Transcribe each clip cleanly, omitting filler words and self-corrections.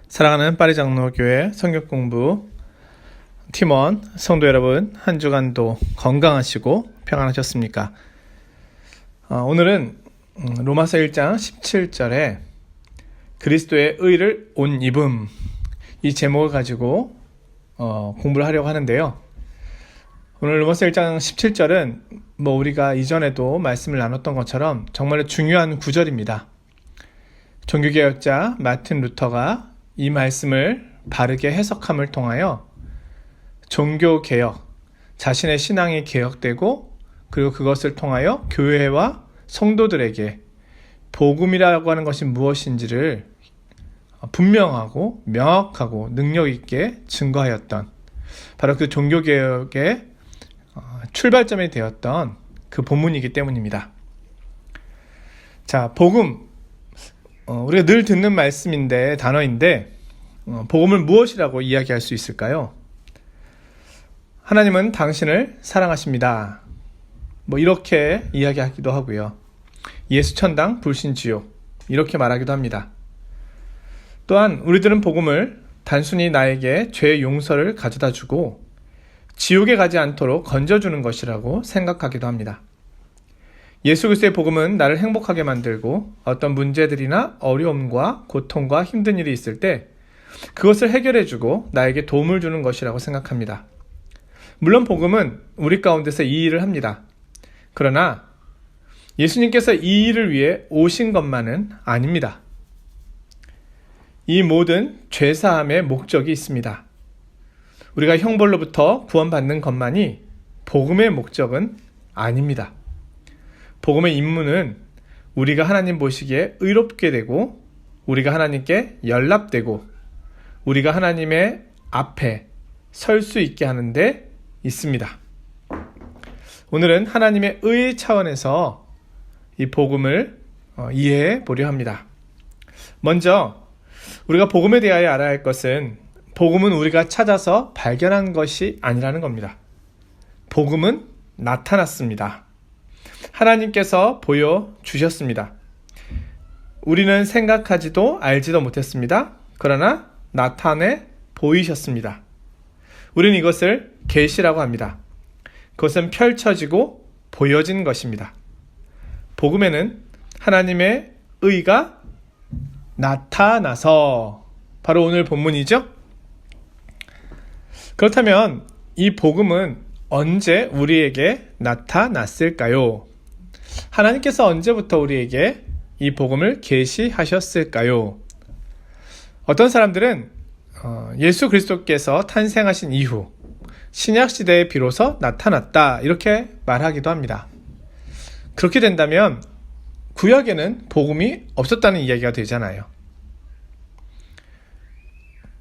사랑하는 파리장로교회 성경공부 팀원 성도 여러분, 한 주간도 건강하시고 평안하셨습니까? 오늘은 로마서 1장 17절에 그리스도의 의를 옷 입음, 이 제목을 가지고 공부를 하려고 하는데요. 오늘 로마서 1장 17절은 우리가 이전에도 말씀을 나눴던 것처럼 정말 중요한 구절입니다. 종교개혁자 마틴 루터가 이 말씀을 바르게 해석함을 통하여 종교개혁, 자신의 신앙이 개혁되고 그리고 그것을 통하여 교회와 성도들에게 복음이라고 하는 것이 무엇인지를 분명하고 명확하고 능력있게 증거하였던 바로 그 종교개혁의 출발점이 되었던 그 본문이기 때문입니다. 자, 복음, 우리가 늘 듣는 단어인데 복음을 무엇이라고 이야기할 수 있을까요? 하나님은 당신을 사랑하십니다. 이렇게 이야기하기도 하고요. 예수 천당, 불신 지옥, 이렇게 말하기도 합니다. 또한 우리들은 복음을 단순히 나에게 죄의 용서를 가져다 주고 지옥에 가지 않도록 건져주는 것이라고 생각하기도 합니다. 예수 그리스도의 복음은 나를 행복하게 만들고 어떤 문제들이나 어려움과 고통과 힘든 일이 있을 때 그것을 해결해주고 나에게 도움을 주는 것이라고 생각합니다. 물론 복음은 우리 가운데서 이 일을 합니다. 그러나 예수님께서 이 일을 위해 오신 것만은 아닙니다. 이 모든 죄사함의 목적이 있습니다. 우리가 형벌로부터 구원받는 것만이 복음의 목적은 아닙니다. 복음의 임무는 우리가 하나님 보시기에 의롭게 되고 우리가 하나님께 연락되고 우리가 하나님의 앞에 설 수 있게 하는 데 있습니다. 오늘은 하나님의 의 차원에서 이 복음을 이해해 보려 합니다. 먼저 우리가 복음에 대하여 알아야 할 것은 복음은 우리가 찾아서 발견한 것이 아니라는 겁니다. 복음은 나타났습니다. 하나님께서 보여주셨습니다. 우리는 생각하지도 알지도 못했습니다. 그러나 나타내 보이셨습니다. 우리는 이것을 계시라고 합니다. 그것은 펼쳐지고 보여진 것입니다. 복음에는 하나님의 의가 나타나서 바로 오늘 본문이죠. 그렇다면 이 복음은 언제 우리에게 나타났을까요? 하나님께서 언제부터 우리에게 이 복음을 계시하셨을까요? 어떤 사람들은 예수 그리스도께서 탄생하신 이후 신약시대에 비로소 나타났다 이렇게 말하기도 합니다. 그렇게 된다면 구약에는 복음이 없었다는 이야기가 되잖아요.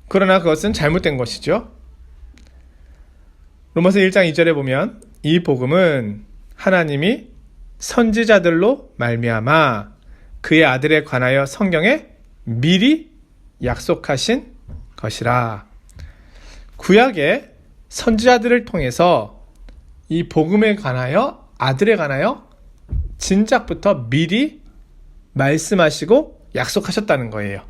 그러나 그것은 잘못된 것이죠. 로마서 1장 2절에 보면 이 복음은 하나님이 선지자들로 말미암아 그의 아들에 관하여 성경에 미리 약속하신 것이라. 구약의 선지자들을 통해서 이 복음에 관하여 아들에 관하여 진작부터 미리 말씀하시고 약속하셨다는 거예요.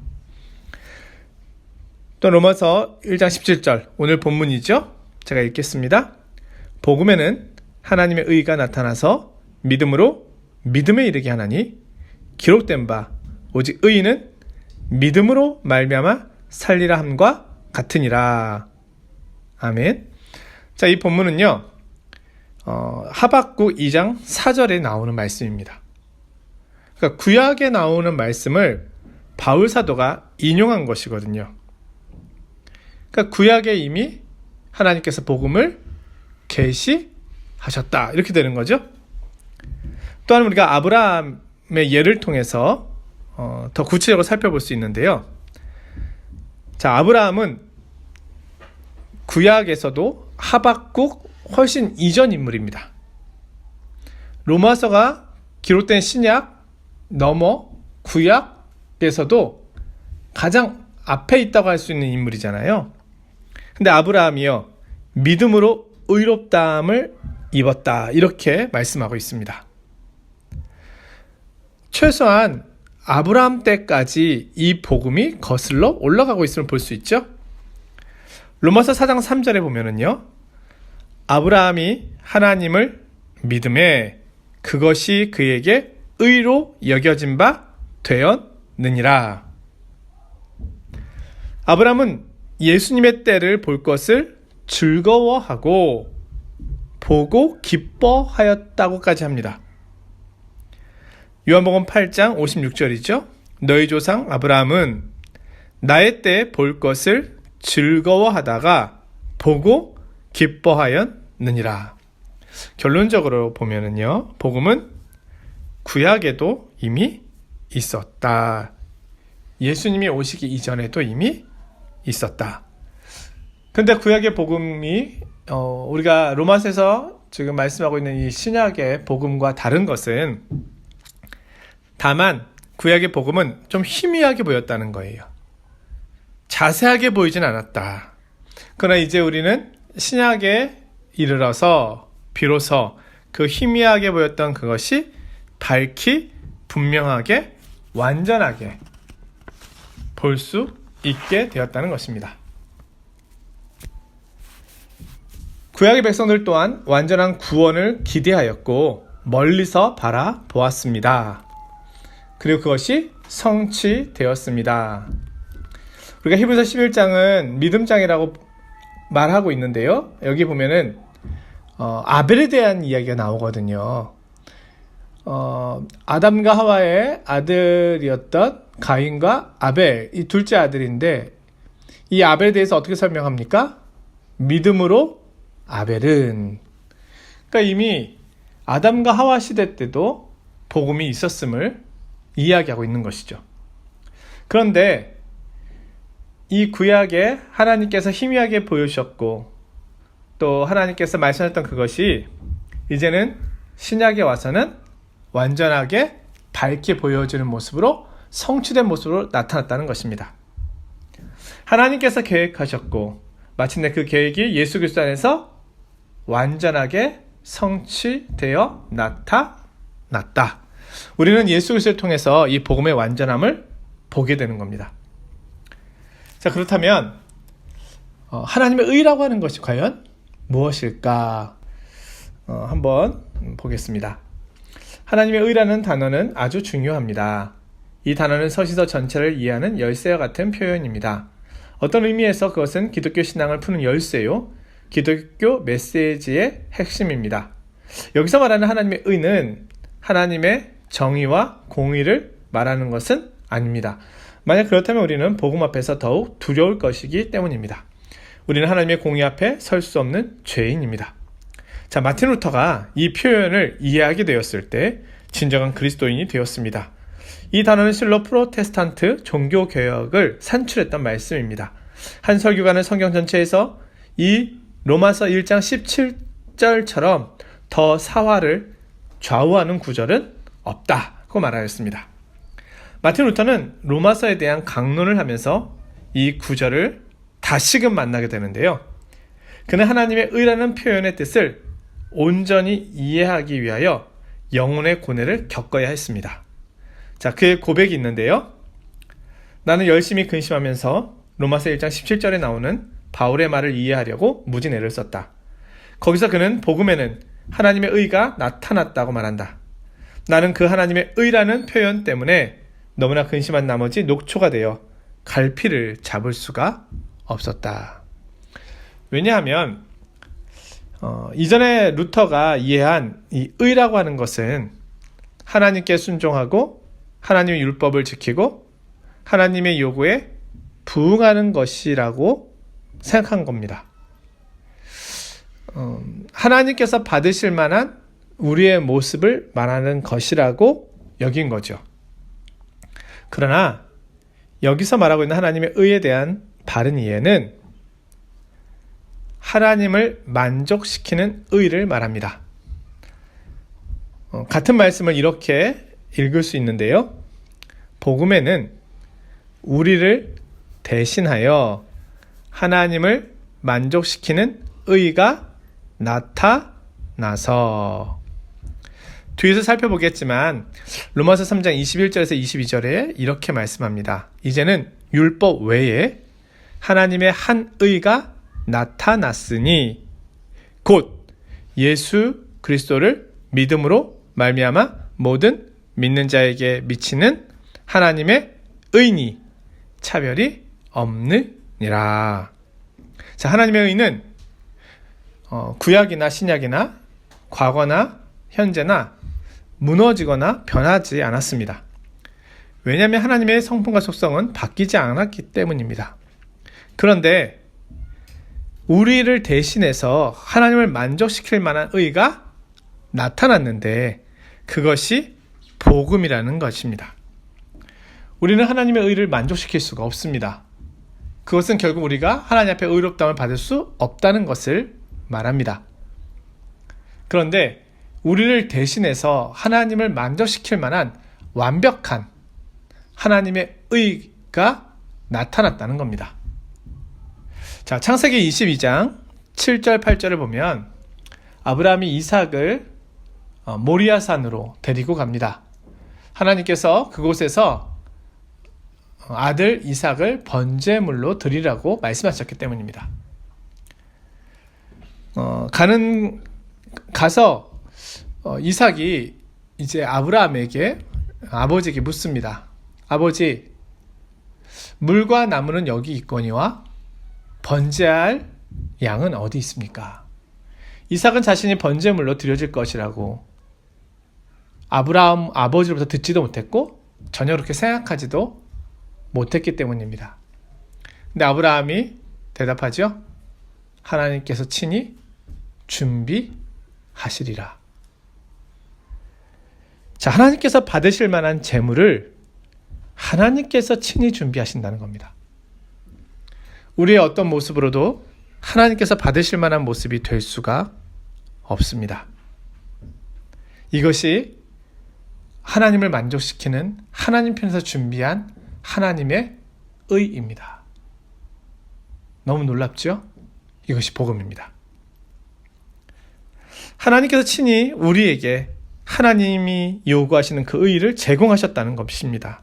또 로마서 1장 17절 오늘 본문이죠. 제가 읽겠습니다. 복음에는 하나님의 의가 나타나서 믿음으로 믿음에 이르게 하나니 기록된 바 오직 의인은 믿음으로 말미암아 살리라 함과 같으니라. 아멘. 자, 이 본문은요 하박국 2장 4절에 나오는 말씀입니다. 그러니까 구약에 나오는 말씀을 바울 사도가 인용한 것이거든요. 그러니까 구약에 이미 하나님께서 복음을 계시하셨다 이렇게 되는 거죠. 또한 우리가 아브라함의 예를 통해서 더 구체적으로 살펴볼 수 있는데요. 자, 아브라함은 구약에서도 하박국 훨씬 이전 인물입니다. 로마서가 기록된 신약 넘어 구약에서도 가장 앞에 있다고 할 수 있는 인물이잖아요. 근데 아브라함이요 믿음으로 의롭다함을 입었다 이렇게 말씀하고 있습니다. 최소한 아브라함 때까지 이 복음이 거슬러 올라가고 있음을 볼 수 있죠. 로마서 4장 3절에 보면은요, 아브라함이 하나님을 믿음에 그것이 그에게 의로 여겨진 바 되었느니라. 아브라함은 예수님의 때를 볼 것을 즐거워하고 보고 기뻐하였다고까지 합니다. 요한복음 8장 56절이죠. 너희 조상 아브라함은 나의 때 볼 것을 즐거워하다가 보고 기뻐하였느니라. 결론적으로 보면은요, 복음은 구약에도 이미 있었다. 예수님이 오시기 이전에도 이미 있었다. 근데 구약의 복음이 우리가 로마서에서 지금 말씀하고 있는 이 신약의 복음과 다른 것은 다만 구약의 복음은 좀 희미하게 보였다는 거예요. 자세하게 보이진 않았다. 그러나 이제 우리는 신약에 이르러서 비로소 그 희미하게 보였던 그것이 밝히 분명하게 완전하게 볼 수 있게 되었다는 것입니다. 구약의 백성들 또한 완전한 구원을 기대하였고 멀리서 바라보았습니다. 그리고 그것이 성취되었습니다. 우리가 히브리서 11장은 믿음장이라고 말하고 있는데요. 여기 보면은 아벨에 대한 이야기가 나오거든요. 아담과 하와의 아들이었던 가인과 아벨, 이 둘째 아들인데 이 아벨에 대해서 어떻게 설명합니까? 믿음으로 아벨은, 그러니까 이미 아담과 하와 시대 때도 복음이 있었음을 이야기하고 있는 것이죠. 그런데 이 구약에 하나님께서 희미하게 보여주셨고 또 하나님께서 말씀하셨던 그것이 이제는 신약에 와서는 완전하게 밝게 보여지는 모습으로 성취된 모습으로 나타났다는 것입니다. 하나님께서 계획하셨고 마침내 그 계획이 예수 그리스도 안에서 완전하게 성취되어 나타났다. 우리는 예수 그리스도를 통해서 이 복음의 완전함을 보게 되는 겁니다. 자, 그렇다면 하나님의 의라고 하는 것이 과연 무엇일까? 한번 보겠습니다. 하나님의 의라는 단어는 아주 중요합니다. 이 단어는 서신서 전체를 이해하는 열쇠와 같은 표현입니다. 어떤 의미에서 그것은 기독교 신앙을 푸는 열쇠요, 기독교 메시지의 핵심입니다. 여기서 말하는 하나님의 의는 하나님의 정의와 공의를 말하는 것은 아닙니다. 만약 그렇다면 우리는 복음 앞에서 더욱 두려울 것이기 때문입니다. 우리는 하나님의 공의 앞에 설 수 없는 죄인입니다. 자, 마틴 루터가 이 표현을 이해하게 되었을 때 진정한 그리스도인이 되었습니다. 이 단어는 실로 프로테스탄트 종교개혁을 산출했던 말씀입니다. 한 설교가는 성경 전체에서 이 로마서 1장 17절처럼 더 사화를 좌우하는 구절은 없다고 말하였습니다. 마틴 루터는 로마서에 대한 강론을 하면서 이 구절을 다시금 만나게 되는데요. 그는 하나님의 의라는 표현의 뜻을 온전히 이해하기 위하여 영혼의 고뇌를 겪어야 했습니다. 자, 그의 고백이 있는데요. 나는 열심히 근심하면서 로마서 1장 17절에 나오는 바울의 말을 이해하려고 무진 애를 썼다. 거기서 그는 복음에는 하나님의 의가 나타났다고 말한다. 나는 그 하나님의 의라는 표현 때문에 너무나 근심한 나머지 녹초가 되어 갈피를 잡을 수가 없었다. 왜냐하면 이전에 루터가 이해한 이 의라고 하는 것은 하나님께 순종하고 하나님의 율법을 지키고 하나님의 요구에 부응하는 것이라고 생각한 겁니다. 하나님께서 받으실 만한 우리의 모습을 말하는 것이라고 여긴 거죠. 그러나 여기서 말하고 있는 하나님의 의에 대한 바른 이해는 하나님을 만족시키는 의를 말합니다. 같은 말씀을 이렇게 읽을 수 있는데요. 복음에는 우리를 대신하여 하나님을 만족시키는 의가 나타나서, 뒤에서 살펴보겠지만 로마서 3장 21절에서 22절에 이렇게 말씀합니다. 이제는 율법 외에 하나님의 한 의가 나타났으니 곧 예수 그리스도를 믿음으로 말미암아 모든 믿는 자에게 미치는 하나님의 의니 차별이 없느니라. 자, 하나님의 의는 구약이나 신약이나 과거나 현재나 무너지거나 변하지 않았습니다. 왜냐하면 하나님의 성품과 속성은 바뀌지 않았기 때문입니다. 그런데 우리를 대신해서 하나님을 만족시킬 만한 의가 나타났는데 그것이 복음이라는 것입니다. 우리는 하나님의 의를 만족시킬 수가 없습니다. 그것은 결국 우리가 하나님 앞에 의롭다움을 받을 수 없다는 것을 말합니다. 그런데 우리를 대신해서 하나님을 만족시킬 만한 완벽한 하나님의 의가 나타났다는 겁니다. 자, 창세기 22장 7절 8절을 보면 아브라함이 이삭을 모리아산으로 데리고 갑니다. 하나님께서 그곳에서 아들 이삭을 번제물로 드리라고 말씀하셨기 때문입니다. 가서 이삭이 이제 아브라함에게 아버지에게 묻습니다. 아버지, 물과 나무는 여기 있거니와 번제할 양은 어디 있습니까? 이삭은 자신이 번제물로 드려질 것이라고 아브라함 아버지로부터 듣지도 못했고 전혀 그렇게 생각하지도 못했기 때문입니다. 근데 아브라함이 대답하죠. 하나님께서 친히 준비하시리라. 자, 하나님께서 받으실 만한 제물을 하나님께서 친히 준비하신다는 겁니다. 우리의 어떤 모습으로도 하나님께서 받으실 만한 모습이 될 수가 없습니다. 이것이 하나님을 만족시키는 하나님 편에서 준비한 하나님의 의입니다. 너무 놀랍죠? 이것이 복음입니다. 하나님께서 친히 우리에게 하나님이 요구하시는 그 의의를 제공하셨다는 것입니다.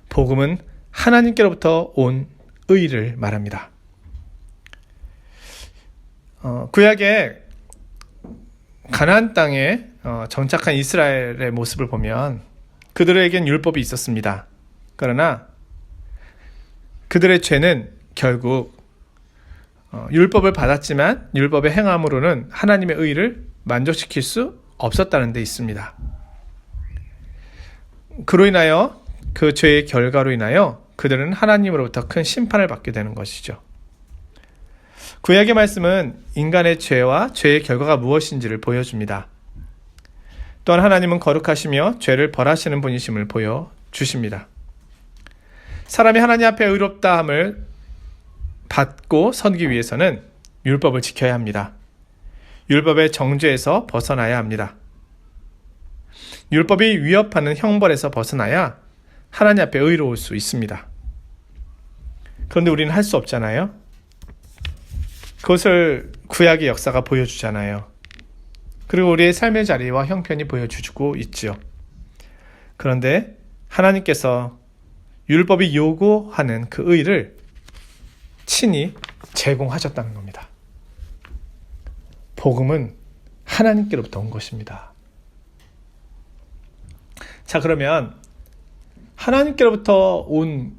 복음은 하나님께로부터 온 의의를 말합니다. 구약의 가나안 땅에 정착한 이스라엘의 모습을 보면 그들에겐 율법이 있었습니다. 그러나 그들의 죄는 결국 율법을 받았지만 율법의 행함으로는 하나님의 의의를 만족시킬 수 없었다는 데 있습니다. 그로 인하여 그 죄의 결과로 인하여 그들은 하나님으로부터 큰 심판을 받게 되는 것이죠. 구약의 말씀은 인간의 죄와 죄의 결과가 무엇인지를 보여줍니다. 또한 하나님은 거룩하시며 죄를 벌하시는 분이심을 보여주십니다. 사람이 하나님 앞에 의롭다함을 받고 서기 위해서는 율법을 지켜야 합니다. 율법의 정죄에서 벗어나야 합니다. 율법이 위협하는 형벌에서 벗어나야 하나님 앞에 의로울 수 있습니다. 그런데 우리는 할 수 없잖아요. 그것을 구약의 역사가 보여주잖아요. 그리고 우리의 삶의 자리와 형편이 보여주고 있죠. 그런데 하나님께서 율법이 요구하는 그 의를 친히 제공하셨다는 겁니다. 복음은 하나님께로부터 온 것입니다. 자, 그러면 하나님께로부터 온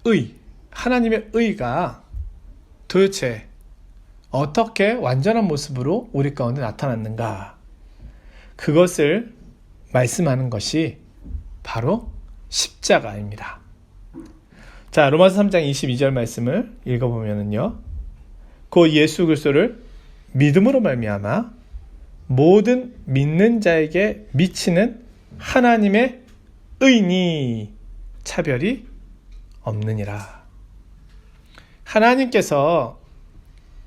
의, 하나님의 의가 도대체 어떻게 완전한 모습으로 우리 가운데 나타났는가? 그것을 말씀하는 것이 바로 십자가입니다. 자, 로마서 3장 22절 말씀을 읽어보면요. 그 예수 그리스도를 믿음으로 말미암아 모든 믿는 자에게 미치는 하나님의 의니 차별이 없느니라. 하나님께서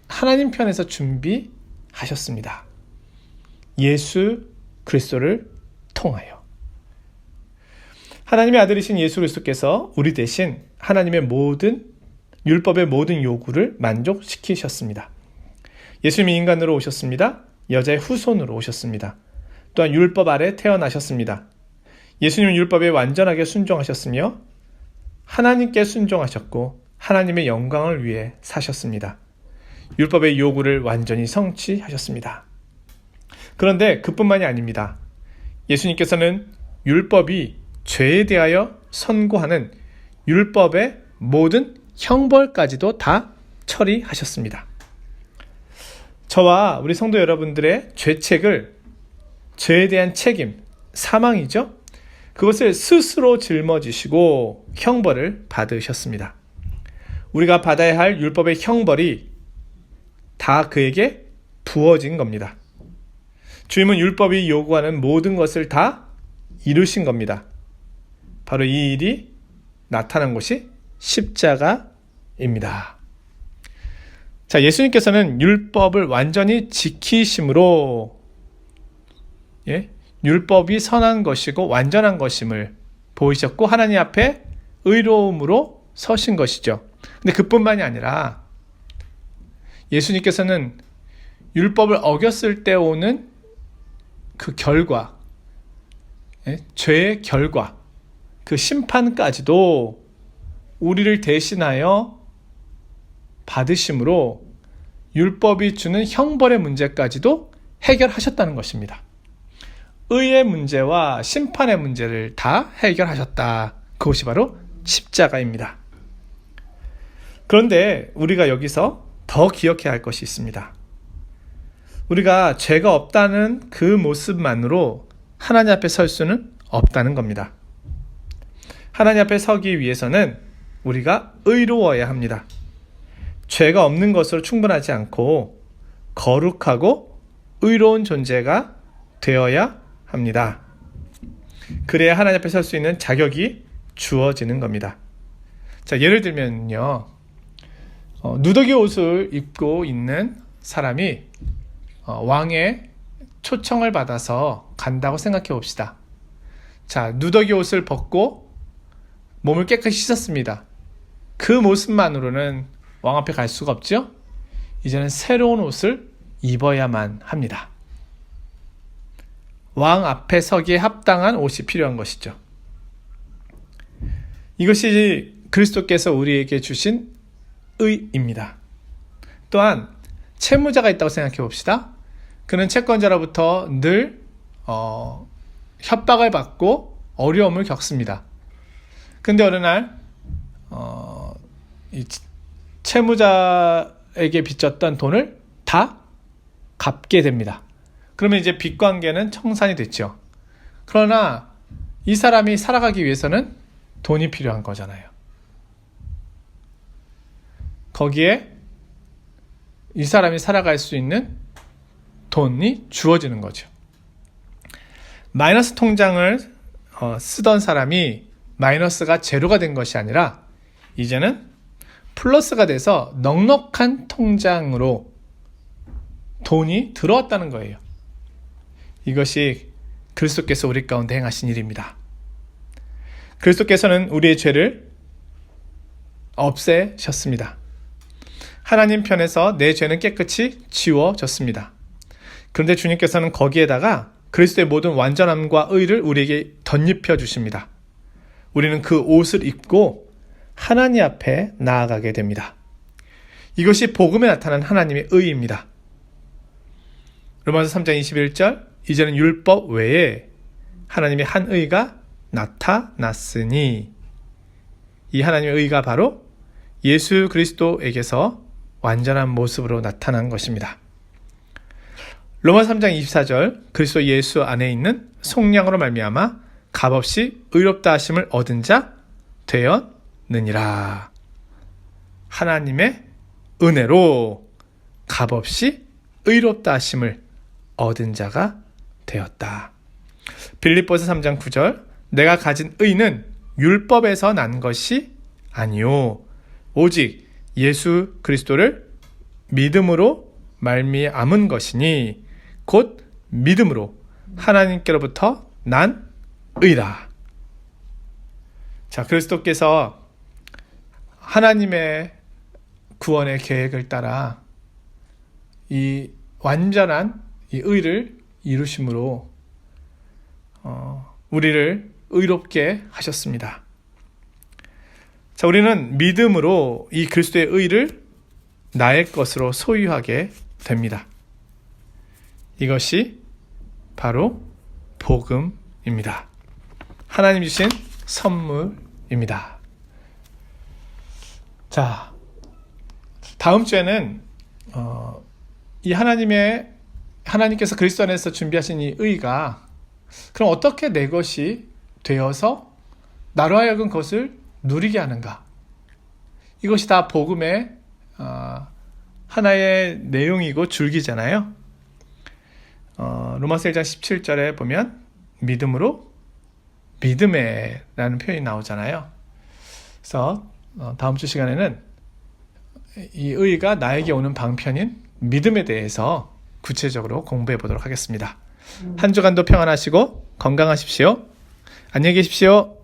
하나님 편에서 준비하셨습니다. 예수 그리스도를 통하여. 하나님의 아들이신 예수 그리스도께서 우리 대신 하나님의 모든 율법의 모든 요구를 만족시키셨습니다. 예수님이 인간으로 오셨습니다. 여자의 후손으로 오셨습니다. 또한 율법 아래 태어나셨습니다. 예수님은 율법에 완전하게 순종하셨으며 하나님께 순종하셨고 하나님의 영광을 위해 사셨습니다. 율법의 요구를 완전히 성취하셨습니다. 그런데 그뿐만이 아닙니다. 예수님께서는 율법이 죄에 대하여 선고하는 율법의 모든 형벌까지도 다 처리하셨습니다. 저와 우리 성도 여러분들의 죄에 대한 책임, 사망이죠. 그것을 스스로 짊어지시고 형벌을 받으셨습니다. 우리가 받아야 할 율법의 형벌이 다 그에게 부어진 겁니다. 주님은 율법이 요구하는 모든 것을 다 이루신 겁니다. 바로 이 일이 나타난 것이 십자가입니다. 자, 예수님께서는 율법을 완전히 지키심으로 율법이 선한 것이고 완전한 것임을 보이셨고 하나님 앞에 의로움으로 서신 것이죠. 근데 그뿐만이 아니라 예수님께서는 율법을 어겼을 때 오는 그 결과, 죄의 결과, 그 심판까지도 우리를 대신하여 받으심으로 율법이 주는 형벌의 문제까지도 해결하셨다는 것입니다. 의의 문제와 심판의 문제를 다 해결하셨다. 그것이 바로 십자가입니다. 그런데 우리가 여기서 더 기억해야 할 것이 있습니다. 우리가 죄가 없다는 그 모습만으로 하나님 앞에 설 수는 없다는 겁니다. 하나님 앞에 서기 위해서는 우리가 의로워야 합니다. 죄가 없는 것으로 충분하지 않고 거룩하고 의로운 존재가 되어야 합니다. 그래야 하나님 앞에 설 수 있는 자격이 주어지는 겁니다. 자, 예를 들면요, 누더기 옷을 입고 있는 사람이 왕의 초청을 받아서 간다고 생각해 봅시다. 자, 누더기 옷을 벗고 몸을 깨끗이 씻었습니다. 그 모습만으로는 왕 앞에 갈 수가 없죠? 이제는 새로운 옷을 입어야만 합니다. 왕 앞에 서기에 합당한 옷이 필요한 것이죠. 이것이 그리스도께서 우리에게 주신 의입니다. 또한 채무자가 있다고 생각해 봅시다. 그는 채권자로부터 늘 협박을 받고 어려움을 겪습니다. 근데 어느 날 이 채무자에게 빚졌던 돈을 다 갚게 됩니다. 그러면 이제 빚 관계는 청산이 됐죠. 그러나 이 사람이 살아가기 위해서는 돈이 필요한 거잖아요. 거기에 이 사람이 살아갈 수 있는 돈이 주어지는 거죠. 마이너스 통장을 쓰던 사람이 마이너스가 제로가 된 것이 아니라 이제는 플러스가 돼서 넉넉한 통장으로 돈이 들어왔다는 거예요. 이것이 그리스도께서 우리 가운데 행하신 일입니다. 그리스도께서는 우리의 죄를 없애셨습니다. 하나님 편에서 내 죄는 깨끗이 지워졌습니다. 그런데 주님께서는 거기에다가 그리스도의 모든 완전함과 의를 우리에게 덧입혀 주십니다. 우리는 그 옷을 입고 하나님 앞에 나아가게 됩니다. 이것이 복음에 나타난 하나님의 의입니다. 로마서 3장 21절, 이제는 율법 외에 하나님의 한 의가 나타났으니, 이 하나님의 의가 바로 예수 그리스도에게서 완전한 모습으로 나타난 것입니다. 로마서 3장 24절, 그리스도 예수 안에 있는 속량으로 말미암아 값없이 의롭다 하심을 얻은 자 되었느니라. 하나님의 은혜로 값없이 의롭다 하심을 얻은 자가 되었다. 빌립보서 3장 9절, 내가 가진 의는 율법에서 난 것이 아니요 오직 예수 그리스도를 믿음으로 말미암은 것이니 곧 믿음으로 하나님께로부터 난 의라. 자, 그리스도께서 하나님의 구원의 계획을 따라 이 완전한 이 의를 이루심으로 우리를 의롭게 하셨습니다. 자, 우리는 믿음으로 이 그리스도의 의를 나의 것으로 소유하게 됩니다. 이것이 바로 복음입니다. 하나님 주신 선물입니다. 자, 다음 주에는 이 하나님께서 그리스도 안에서 준비하신 이 의가 그럼 어떻게 내 것이 되어서 나로 하여금 그것을 누리게 하는가? 이것이 다 복음의 하나의 내용이고 줄기잖아요. 로마서 1장 17절에 보면 믿음으로 믿음에 라는 표현이 나오잖아요. 그래서 다음 주 시간에는 이 의가 나에게 오는 방편인 믿음에 대해서 구체적으로 공부해 보도록 하겠습니다. 한 주간도 평안하시고 건강하십시오. 안녕히 계십시오.